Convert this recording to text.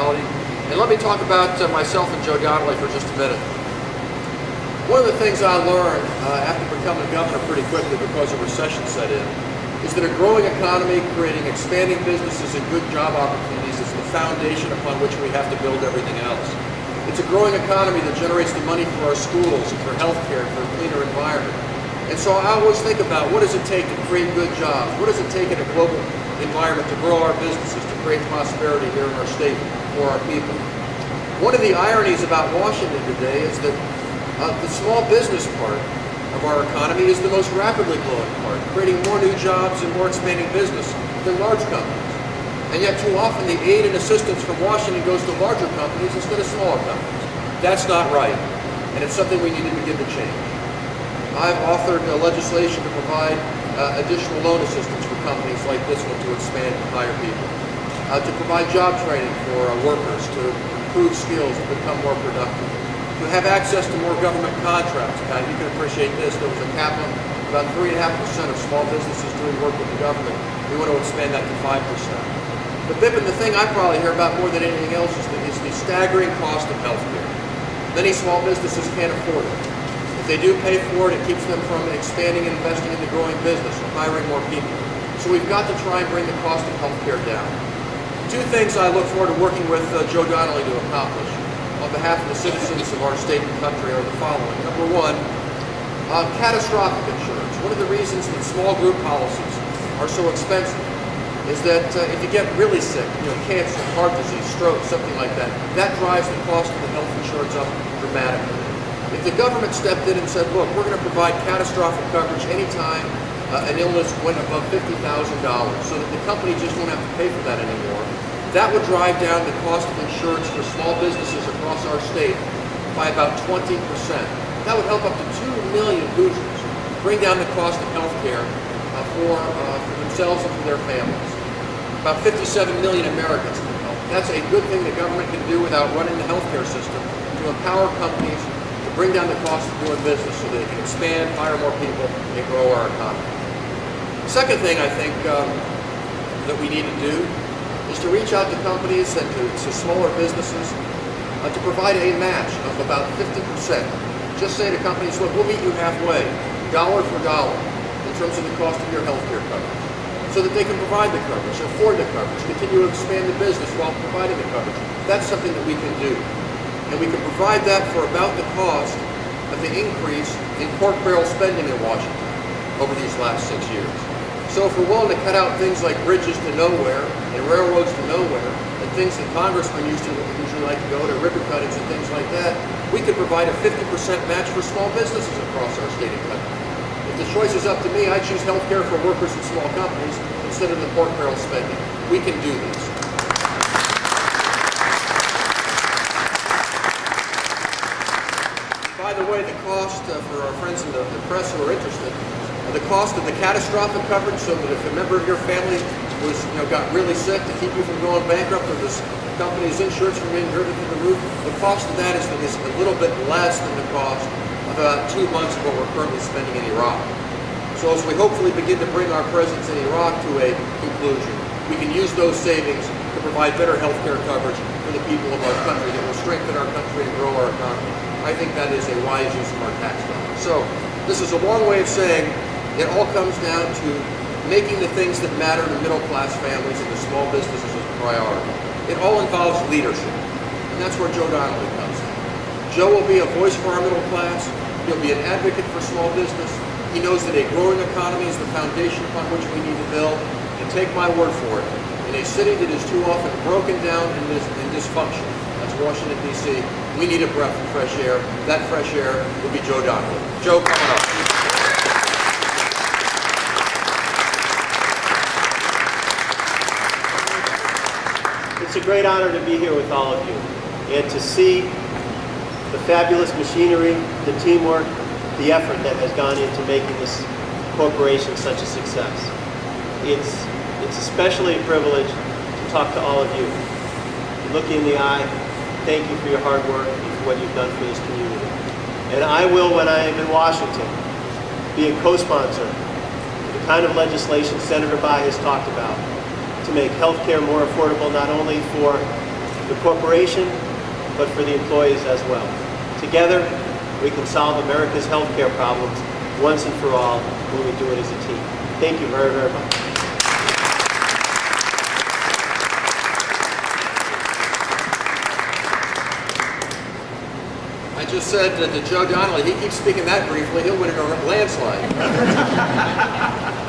And let me talk about myself and Joe Donnelly for just a minute. One of the things I learned after becoming governor pretty quickly because a recession set in is that a growing economy creating expanding businesses and good job opportunities is the foundation upon which we have to build everything else. It's a growing economy that generates the money for our schools and for healthcare and for a cleaner environment. And so I always think about what does it take to create good jobs? What does it take in a global environment to grow our businesses, to create prosperity here in our state for our people? One of the ironies about Washington today is that the small business part of our economy is the most rapidly growing part, creating more new jobs and more expanding business than large companies. And yet too often the aid and assistance from Washington goes to larger companies instead of smaller companies. That's not right, and it's something we need to begin to change. I've authored legislation to provide additional loan assistance for companies like this one to expand and hire people, to provide job training for workers, to improve skills and become more productive, to have access to more government contracts. Now, you can appreciate this. There was a cap on about 3.5% of small businesses doing work with the government. We want to expand that to 5%. But Bippin, the thing I probably hear about more than anything else is the staggering cost of health care. Many small businesses can't afford it. If they do pay for it, it keeps them from expanding and investing in the growing business or hiring more people. So we've got to try and bring the cost of health care down. Two things I look forward to working with Joe Donnelly to accomplish on behalf of the citizens of our state and country are the following. Number one, catastrophic insurance. One of the reasons that small group policies are so expensive is that if you get really sick, cancer, heart disease, stroke, something like that, that drives the cost of the health insurance up dramatically. If the government stepped in and said, look, we're going to provide catastrophic coverage anytime an illness went above $50,000 so that the company just won't have to pay for that anymore, that would drive down the cost of insurance for small businesses across our state by about 20%. That would help up to 2 million Hoosiers bring down the cost of health care for themselves and for their families. About 57 million Americans can help. That's a good thing the government can do without running the healthcare system, to empower companies to bring down the cost of doing business so they can expand, hire more people, and grow our economy. The second thing I think that we need to do is to reach out to companies and to smaller businesses to provide a match of about 50%. Just say to companies, look, we'll meet you halfway, dollar for dollar, in terms of the cost of your healthcare coverage, so that they can provide the coverage, afford the coverage, continue to expand the business while providing the coverage. That's something that we can do. And we can provide that for about the cost of the increase in pork barrel spending in Washington over these last 6 years. So if we're willing to cut out things like bridges to nowhere and railroads to nowhere, and things that congressmen usually like to go to, ribbon cuttings and things like that, we could provide a 50% match for small businesses across our state and country. If the choice is up to me, I choose health care for workers and small companies instead of the pork barrel spending. We can do this. By the way, the cost for our friends in the press who are interested, the cost of the catastrophic coverage, so that if a member of your family got really sick, to keep you from going bankrupt or this company's insurance from being driven through the roof, the cost of that is a little bit less than the cost of about 2 months of what we're currently spending in Iraq. So as we hopefully begin to bring our presence in Iraq to a conclusion, we can use those savings to provide better health care coverage for the people of our country that will strengthen our country and grow our economy. I think that is a wise use of our tax dollars. So this is a long way of saying it all comes down to making the things that matter to middle-class families and the small businesses a priority. It all involves leadership, and that's where Joe Donnelly comes in. Joe will be a voice for our middle class. He'll be an advocate for small business. He knows that a growing economy is the foundation upon which we need to build. And take my word for it, in a city that is too often broken down and dysfunctional, that's Washington, D.C., we need a breath of fresh air. That fresh air will be Joe Donnelly. Joe, come on up. It's a great honor to be here with all of you and to see the fabulous machinery, the teamwork, the effort that has gone into making this corporation such a success. It's especially a privilege to talk to all of you. Look you in the eye, thank you for your hard work and for what you've done for this community. And I will, when I am in Washington, be a co-sponsor for the kind of legislation Senator Bayh has talked about to make health care more affordable not only for the corporation, but for the employees as well. Together, we can solve America's healthcare problems once and for all when we do it as a team. Thank you very, very much. I just said to Joe Donnelly, he keeps speaking that briefly, he'll win in a landslide.